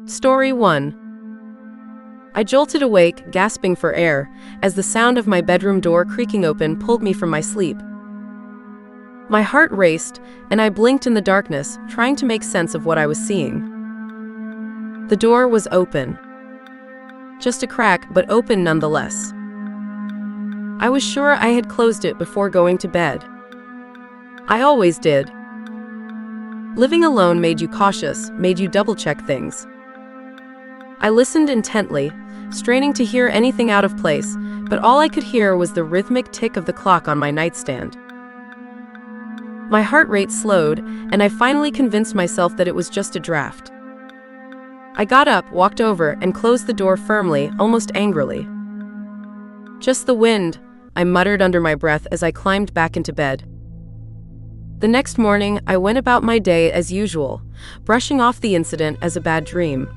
Story 1. I jolted awake, gasping for air, as the sound of my bedroom door creaking open pulled me from my sleep. My heart raced, and I blinked in the darkness, trying to make sense of what I was seeing. The door was open. Just a crack, but open nonetheless. I was sure I had closed it before going to bed. I always did. Living alone made you cautious, made you double-check things. I listened intently, straining to hear anything out of place, but all I could hear was the rhythmic tick of the clock on my nightstand. My heart rate slowed, and I finally convinced myself that it was just a draft. I got up, walked over, and closed the door firmly, almost angrily. "Just the wind," I muttered under my breath as I climbed back into bed. The next morning, I went about my day as usual, brushing off the incident as a bad dream.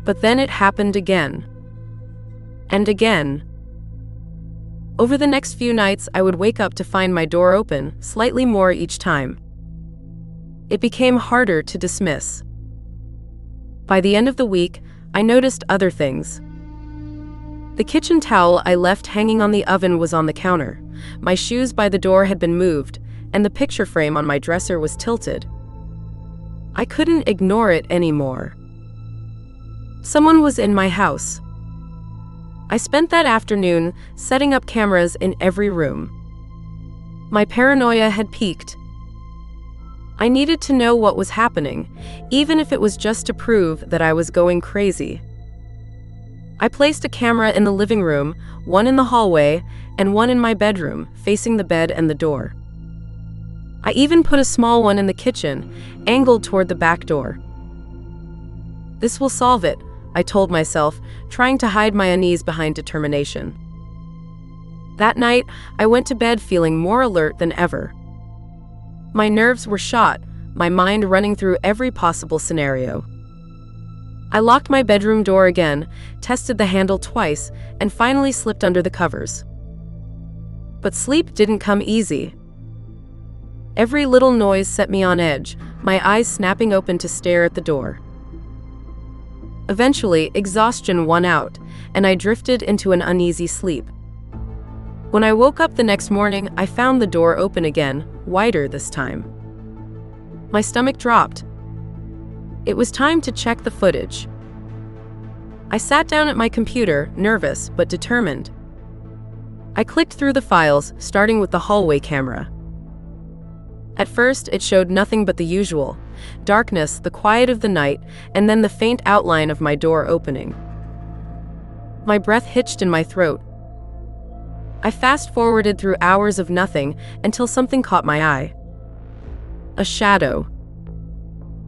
But then it happened again. And again. Over the next few nights, I would wake up to find my door open, slightly more each time. It became harder to dismiss. By the end of the week, I noticed other things. The kitchen towel I left hanging on the oven was on the counter, my shoes by the door had been moved, and the picture frame on my dresser was tilted. I couldn't ignore it anymore. Someone was in my house. I spent that afternoon setting up cameras in every room. My paranoia had peaked. I needed to know what was happening, even if it was just to prove that I was going crazy. I placed a camera in the living room, one in the hallway, and one in my bedroom, facing the bed and the door. I even put a small one in the kitchen, angled toward the back door. "This will solve it," I told myself, trying to hide my unease behind determination. That night, I went to bed feeling more alert than ever. My nerves were shot, my mind running through every possible scenario. I locked my bedroom door again, tested the handle twice, and finally slipped under the covers. But sleep didn't come easy. Every little noise set me on edge, my eyes snapping open to stare at the door. Eventually, exhaustion won out, and I drifted into an uneasy sleep. When I woke up the next morning, I found the door open again, wider this time. My stomach dropped. It was time to check the footage. I sat down at my computer, nervous but determined. I clicked through the files, starting with the hallway camera. At first, it showed nothing but the usual: darkness, the quiet of the night, and then the faint outline of my door opening. My breath hitched in my throat. I fast-forwarded through hours of nothing until something caught my eye. A shadow.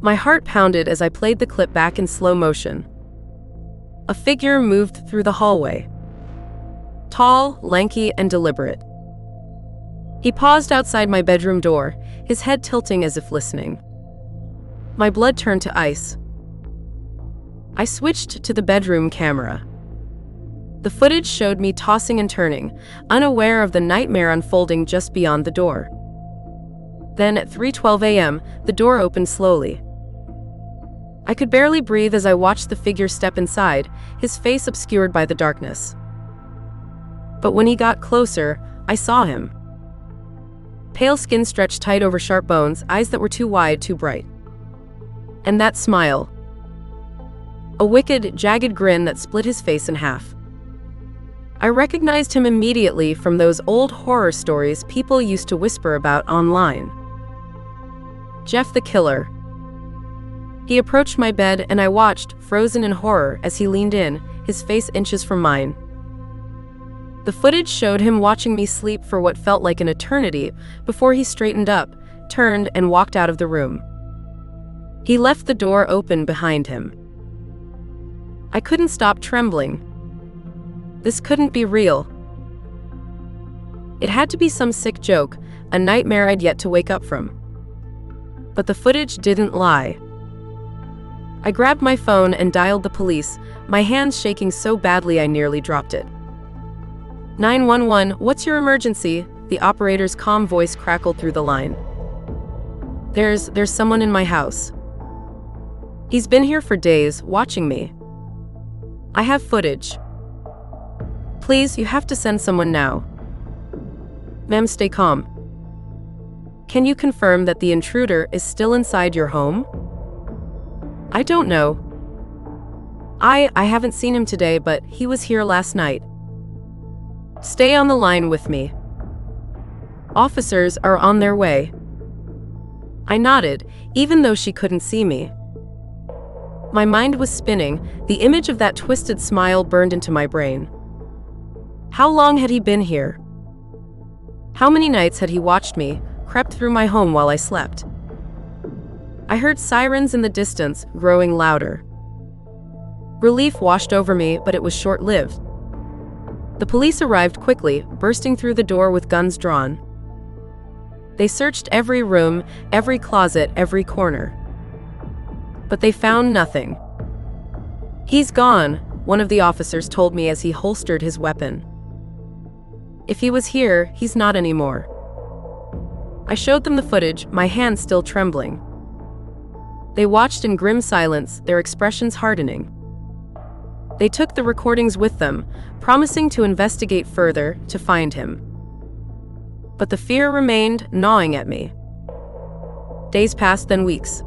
My heart pounded as I played the clip back in slow motion. A figure moved through the hallway. Tall, lanky, and deliberate. He paused outside my bedroom door, his head tilting as if listening. My blood turned to ice. I switched to the bedroom camera. The footage showed me tossing and turning, unaware of the nightmare unfolding just beyond the door. Then at 3:12 a.m., the door opened slowly. I could barely breathe as I watched the figure step inside, his face obscured by the darkness. But when he got closer, I saw him. Pale skin stretched tight over sharp bones, eyes that were too wide, too bright. And that smile. A wicked, jagged grin that split his face in half. I recognized him immediately from those old horror stories people used to whisper about online. Jeff the Killer. He approached my bed and I watched, frozen in horror, as he leaned in, his face inches from mine. The footage showed him watching me sleep for what felt like an eternity before he straightened up, turned, and walked out of the room. He left the door open behind him. I couldn't stop trembling. This couldn't be real. It had to be some sick joke, a nightmare I'd yet to wake up from. But the footage didn't lie. I grabbed my phone and dialed the police, my hands shaking so badly I nearly dropped it. 911, what's your emergency? The operator's calm voice crackled through the line. There's someone in my house. He's been here for days, watching me. I have footage. Please, you have to send someone now. Ma'am, stay calm. Can you confirm that the intruder is still inside your home? I don't know. I haven't seen him today, but he was here last night. Stay on the line with me. Officers are on their way. I nodded, even though she couldn't see me. My mind was spinning, the image of that twisted smile burned into my brain. How long had he been here? How many nights had he watched me, crept through my home while I slept? I heard sirens in the distance, growing louder. Relief washed over me, but it was short-lived. The police arrived quickly, bursting through the door with guns drawn. They searched every room, every closet, every corner. But they found nothing. He's gone, one of the officers told me as he holstered his weapon. If he was here, he's not anymore. I showed them the footage, my hands still trembling. They watched in grim silence, their expressions hardening. They took the recordings with them, promising to investigate further, to find him. But the fear remained, gnawing at me. Days passed, then weeks.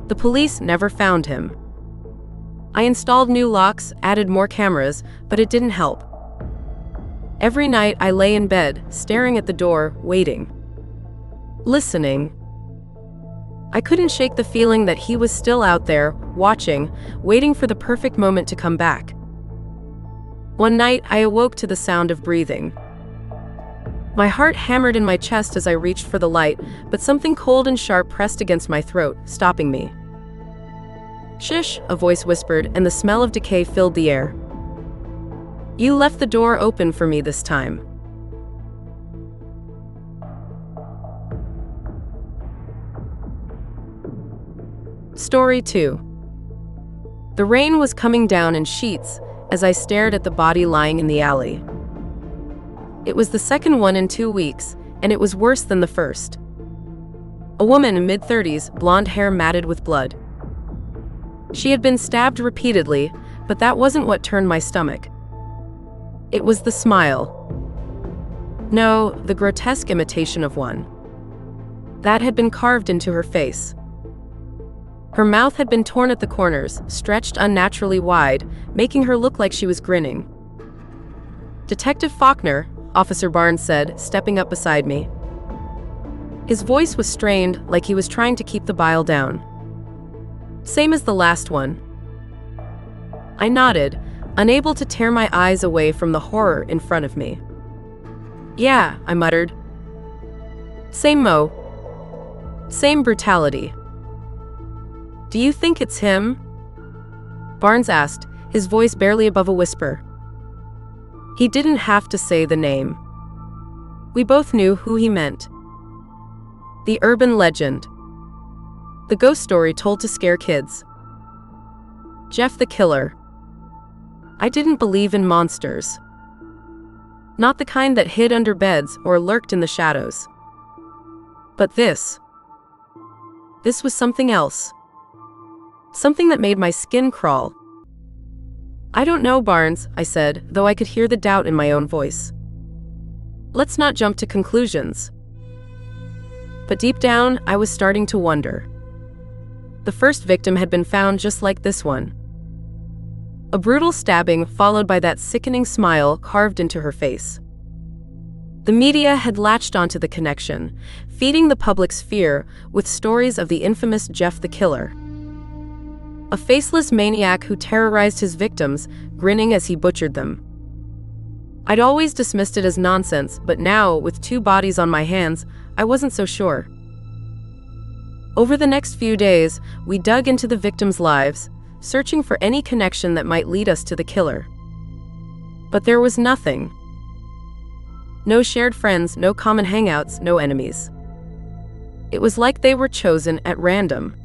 The police never found him. I installed new locks, added more cameras, but it didn't help. Every night I lay in bed, staring at the door, waiting. Listening. I couldn't shake the feeling that he was still out there, watching, waiting for the perfect moment to come back. One night, I awoke to the sound of breathing. My heart hammered in my chest as I reached for the light, but something cold and sharp pressed against my throat, stopping me. Shish, a voice whispered, and the smell of decay filled the air. You left the door open for me this time. Story 2. The rain was coming down in sheets as I stared at the body lying in the alley. It was the second one in 2 weeks, and it was worse than the first. A woman in mid-30s, blonde hair matted with blood. She had been stabbed repeatedly, but that wasn't what turned my stomach. It was the smile. No, the grotesque imitation of one. That had been carved into her face. Her mouth had been torn at the corners, stretched unnaturally wide, making her look like she was grinning. Detective Faulkner, Officer Barnes said, stepping up beside me. His voice was strained, like he was trying to keep the bile down. Same as the last one. I nodded, unable to tear my eyes away from the horror in front of me. Yeah, I muttered. Same Mo. Same brutality. Do you think it's him? Barnes asked, his voice barely above a whisper. He didn't have to say the name. We both knew who he meant. The urban legend. The ghost story told to scare kids. Jeff the Killer. I didn't believe in monsters. Not the kind that hid under beds or lurked in the shadows. But this was something else. Something that made my skin crawl. I don't know, Barnes, I said, though I could hear the doubt in my own voice. Let's not jump to conclusions. But deep down, I was starting to wonder. The first victim had been found just like this one. A brutal stabbing followed by that sickening smile carved into her face. The media had latched onto the connection, feeding the public's fear with stories of the infamous Jeff the Killer. A faceless maniac who terrorized his victims, grinning as he butchered them. I'd always dismissed it as nonsense, but now, with 2 bodies on my hands, I wasn't so sure. Over the next few days, we dug into the victims' lives, searching for any connection that might lead us to the killer. But there was nothing. No shared friends, no common hangouts, no enemies. It was like they were chosen at random.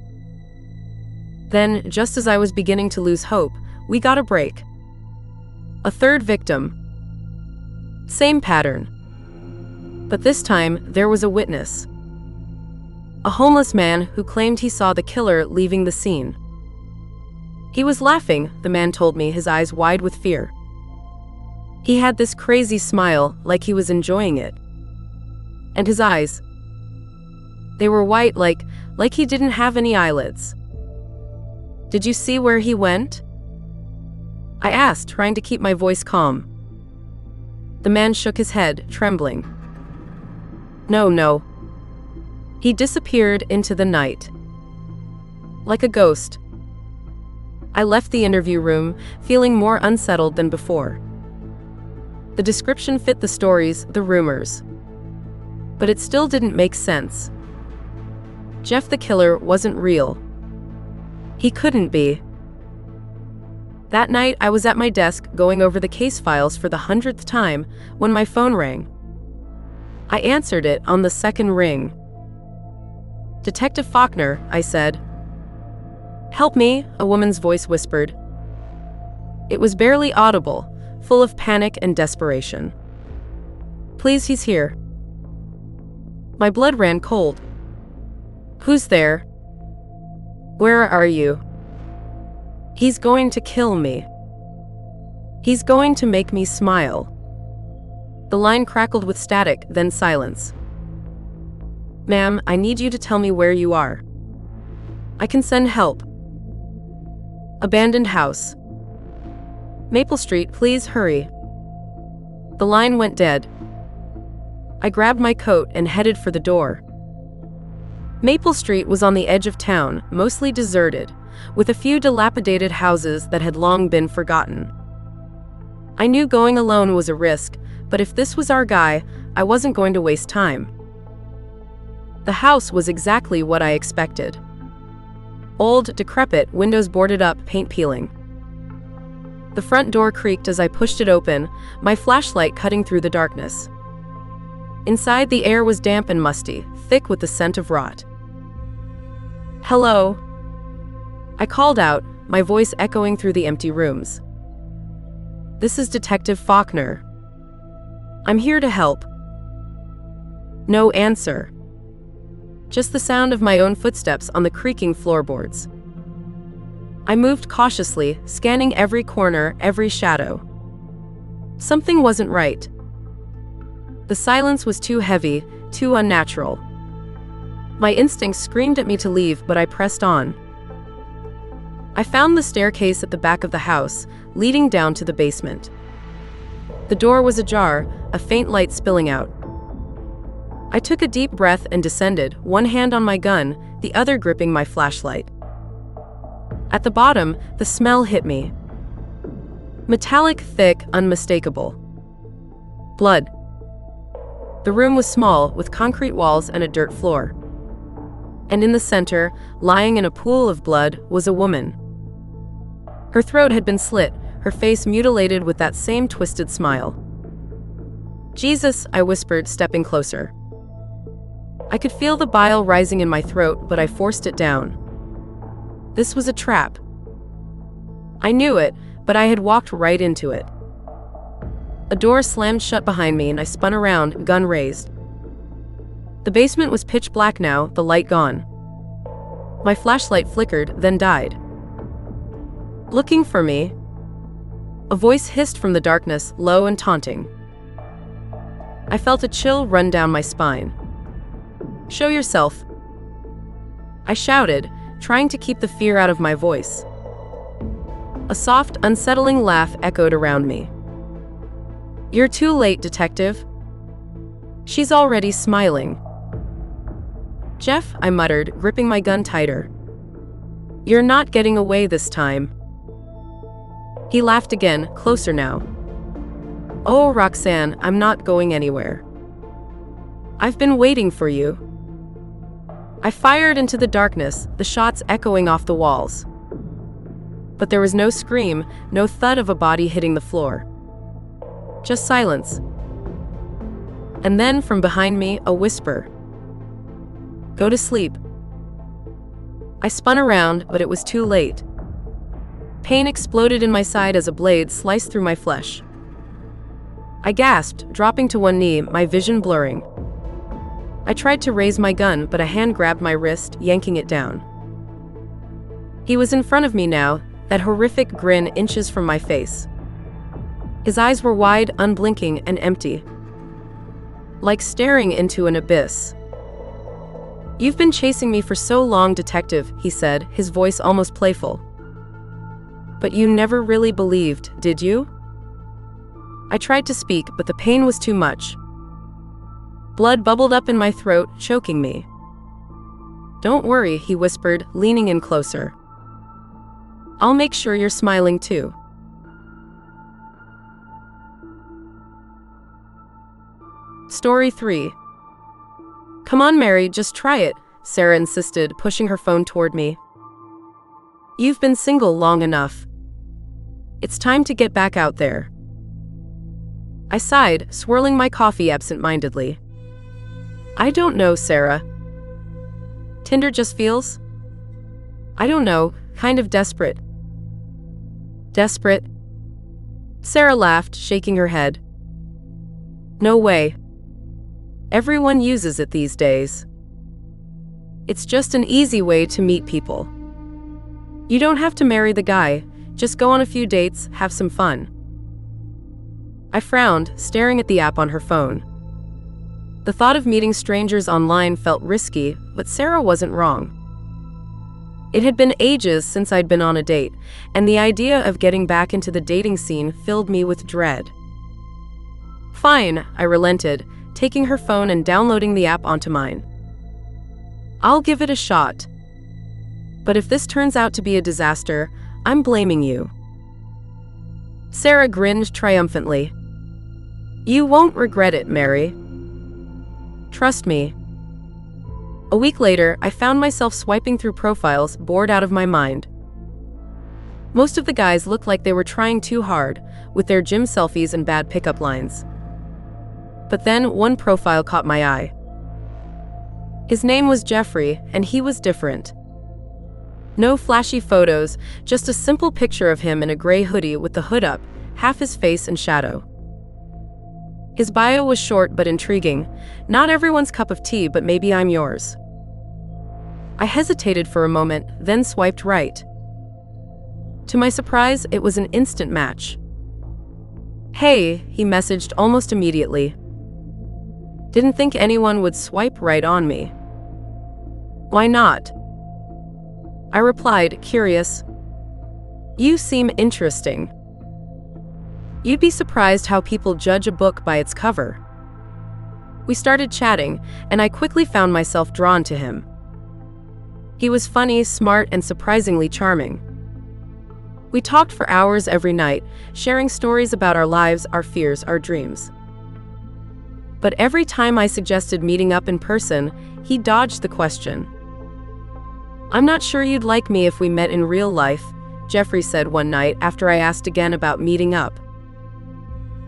Then, just as I was beginning to lose hope, we got a break. A third victim. Same pattern. But this time, there was a witness. a homeless man who claimed he saw the killer leaving the scene. He was laughing, the man told me, his eyes wide with fear. He had this crazy smile, like he was enjoying it. And his eyes, they were white, like he didn't have any eyelids. Did you see where he went? I asked, trying to keep my voice calm. The man shook his head, trembling. No. He disappeared into the night. Like a ghost. I left the interview room, feeling more unsettled than before. The description fit the stories, the rumors. But it still didn't make sense. Jeff the killer wasn't real. He couldn't be. That night, I was at my desk going over the case files for the 100th time when my phone rang. I answered it on the second ring. "Detective Faulkner," I said. "Help me," a woman's voice whispered. It was barely audible, full of panic and desperation. "Please, he's here." My blood ran cold. "Who's there? Where are you? He's going to kill me. He's going to make me smile." The line crackled with static, then silence. "Ma'am, I need you to tell me where you are. I can send help." "Abandoned house. Maple Street, please hurry." The line went dead. I grabbed my coat and headed for the door. Maple Street was on the edge of town, mostly deserted, with a few dilapidated houses that had long been forgotten. I knew going alone was a risk, but if this was our guy, I wasn't going to waste time. The house was exactly what I expected. Old, decrepit, windows boarded up, paint peeling. The front door creaked as I pushed it open, my flashlight cutting through the darkness. Inside, the air was damp and musty, thick with the scent of rot. "Hello?" I called out, my voice echoing through the empty rooms. "This is Detective Faulkner. I'm here to help." No answer. Just the sound of my own footsteps on the creaking floorboards. I moved cautiously, scanning every corner, every shadow. Something wasn't right. The silence was too heavy, too unnatural. My instincts screamed at me to leave, but I pressed on. I found the staircase at the back of the house, leading down to the basement. The door was ajar, a faint light spilling out. I took a deep breath and descended, one hand on my gun, the other gripping my flashlight. At the bottom, the smell hit me. Metallic, thick, unmistakable. Blood. The room was small, with concrete walls and a dirt floor. And in the center, lying in a pool of blood, was a woman. Her throat had been slit, her face mutilated with that same twisted smile. "Jesus," I whispered, stepping closer. I could feel the bile rising in my throat, but I forced it down. This was a trap. I knew it, but I had walked right into it. A door slammed shut behind me and I spun around, gun raised. The basement was pitch black now, the light gone. My flashlight flickered, then died. "Looking for me?" A voice hissed from the darkness, low and taunting. I felt a chill run down my spine. "Show yourself," I shouted, trying to keep the fear out of my voice. A soft, unsettling laugh echoed around me. "You're too late, detective." She's already smiling. "Jeff," I muttered, gripping my gun tighter. "You're not getting away this time." He laughed again, closer now. "Oh, Roxanne, I'm not going anywhere. I've been waiting for you." I fired into the darkness, the shots echoing off the walls. But there was no scream, no thud of a body hitting the floor. Just silence. And then, from behind me, a whisper. "Go to sleep." I spun around, but it was too late. Pain exploded in my side as a blade sliced through my flesh. I gasped, dropping to one knee, my vision blurring. I tried to raise my gun, but a hand grabbed my wrist, yanking it down. He was in front of me now, that horrific grin inches from my face. His eyes were wide, unblinking, and empty, like staring into an abyss. "You've been chasing me for so long, detective," he said, his voice almost playful. "But you never really believed, did you?" I tried to speak, but the pain was too much. Blood bubbled up in my throat, choking me. "Don't worry," he whispered, leaning in closer. "I'll make sure you're smiling too." Story 3. "Come on, Mary, just try it," Sarah insisted, pushing her phone toward me. "You've been single long enough. It's time to get back out there." I sighed, swirling my coffee absent-mindedly. "I don't know, Sarah. Tinder just feels, I don't know, kind of desperate." "Desperate?" Sarah laughed, shaking her head. "No way. Everyone uses it these days. It's just an easy way to meet people. You don't have to marry the guy, just go on a few dates, have some fun." I frowned, staring at the app on her phone. The thought of meeting strangers online felt risky, but Sarah wasn't wrong. It had been ages since I'd been on a date, and the idea of getting back into the dating scene filled me with dread. "Fine," I relented, taking her phone and downloading the app onto mine. "I'll give it a shot. But if this turns out to be a disaster, I'm blaming you." Sarah grinned triumphantly. "You won't regret it, Mary. Trust me." A week later, I found myself swiping through profiles, bored out of my mind. Most of the guys looked like they were trying too hard, with their gym selfies and bad pickup lines. But then one profile caught my eye. His name was Jeffrey, and he was different. No flashy photos, just a simple picture of him in a gray hoodie with the hood up, half his face in shadow. His bio was short but intriguing. "Not everyone's cup of tea, but maybe I'm yours." I hesitated for a moment, then swiped right. To my surprise, it was an instant match. "Hey," he messaged almost immediately. "Didn't think anyone would swipe right on me." "Why not?" I replied, curious. "You seem interesting." You'd be surprised how people judge a book by its cover. We started chatting, and I quickly found myself drawn to him. He was funny, smart, and surprisingly charming. We talked for hours every night, sharing stories about our lives, our fears, our dreams. But every time I suggested meeting up in person, he dodged the question. "I'm not sure you'd like me if we met in real life," Jeffrey said one night after I asked again about meeting up.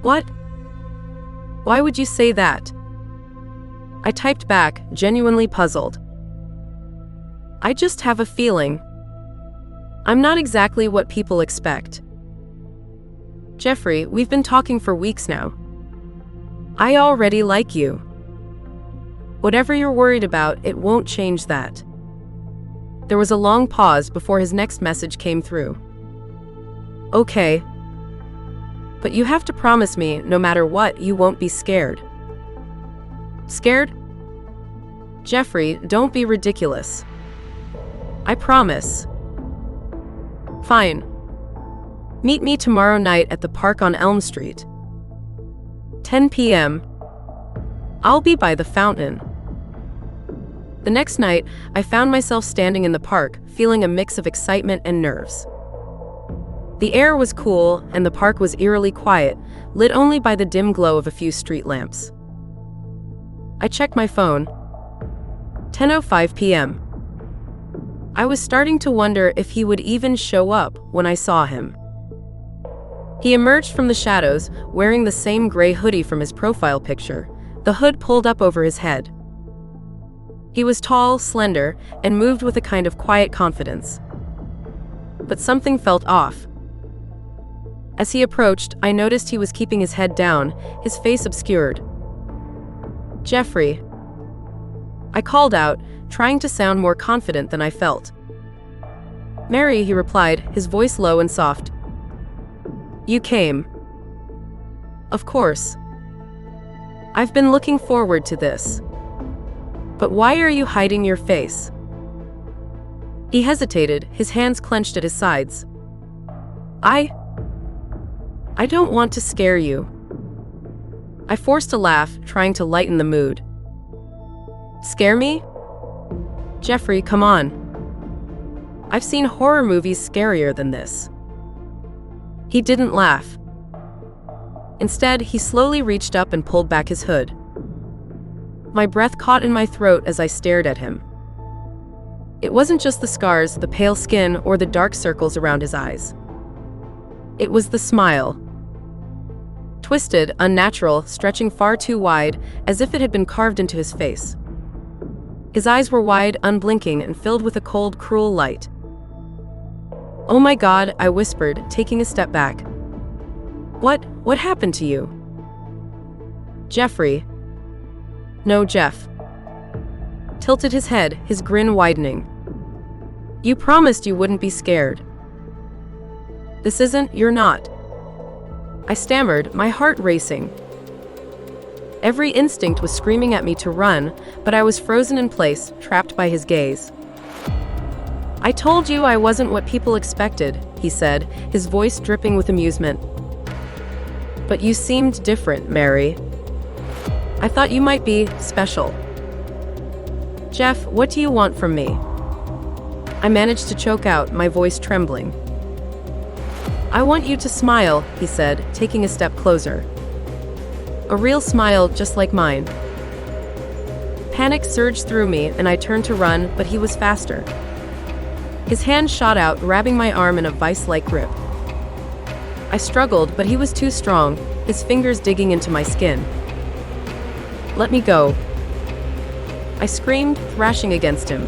"What? Why would you say that?" I typed back, genuinely puzzled. "I just have a feeling. I'm not exactly what people expect." "Jeffrey, we've been talking for weeks now. I already like you. Whatever you're worried about, it won't change that." There was a long pause before his next message came through. "Okay. But you have to promise me, no matter what, you won't be scared." "Scared?" "Jeffrey, don't be ridiculous." "I promise." "Fine. Meet me tomorrow night at the park on Elm Street. 10 p.m. I'll be by the fountain." The next night, I found myself standing in the park, feeling a mix of excitement and nerves. The air was cool, and the park was eerily quiet, lit only by the dim glow of a few street lamps. I checked my phone. 10:05 p.m. I was starting to wonder if he would even show up when I saw him. He emerged from the shadows, wearing the same gray hoodie from his profile picture, the hood pulled up over his head. He was tall, slender, and moved with a kind of quiet confidence. But something felt off. As he approached, I noticed he was keeping his head down, his face obscured. "Jeffrey." I called out, trying to sound more confident than I felt. "Mary," he replied, his voice low and soft. "You came." "Of course. I've been looking forward to this. But why are you hiding your face?" He hesitated, his hands clenched at his sides. I don't want to scare you." I forced a laugh, trying to lighten the mood. "Scare me? Jeffrey, come on. I've seen horror movies scarier than this." He didn't laugh. Instead, he slowly reached up and pulled back his hood. My breath caught in my throat as I stared at him. It wasn't just the scars, the pale skin, or the dark circles around his eyes. It was the smile. Twisted, unnatural, stretching far too wide, as if it had been carved into his face. His eyes were wide, unblinking, and filled with a cold, cruel light. "Oh my God," I whispered, taking a step back. What happened to you?" "Jeffrey." "No, Jeff." Tilted his head, his grin widening. "You promised you wouldn't be scared." "This isn't, you're not." I stammered, my heart racing. Every instinct was screaming at me to run, but I was frozen in place, trapped by his gaze. "I told you I wasn't what people expected," he said, his voice dripping with amusement. "But you seemed different, Mary. I thought you might be special." "Jeff, what do you want from me?" I managed to choke out, my voice trembling. "I want you to smile," he said, taking a step closer. "A real smile just like mine." Panic surged through me and I turned to run, but he was faster. His hand shot out, grabbing my arm in a vice-like grip. I struggled, but he was too strong, his fingers digging into my skin. "Let me go." I screamed, thrashing against him.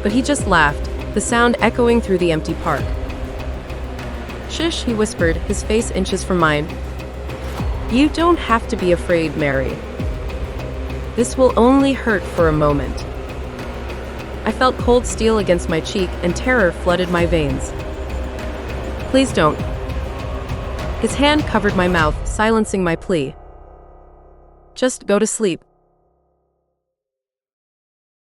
But he just laughed, the sound echoing through the empty park. "Shush," he whispered, his face inches from mine. "You don't have to be afraid, Mary. This will only hurt for a moment." I felt cold steel against my cheek and terror flooded my veins. "Please don't." His hand covered my mouth, silencing my plea. "Just go to sleep."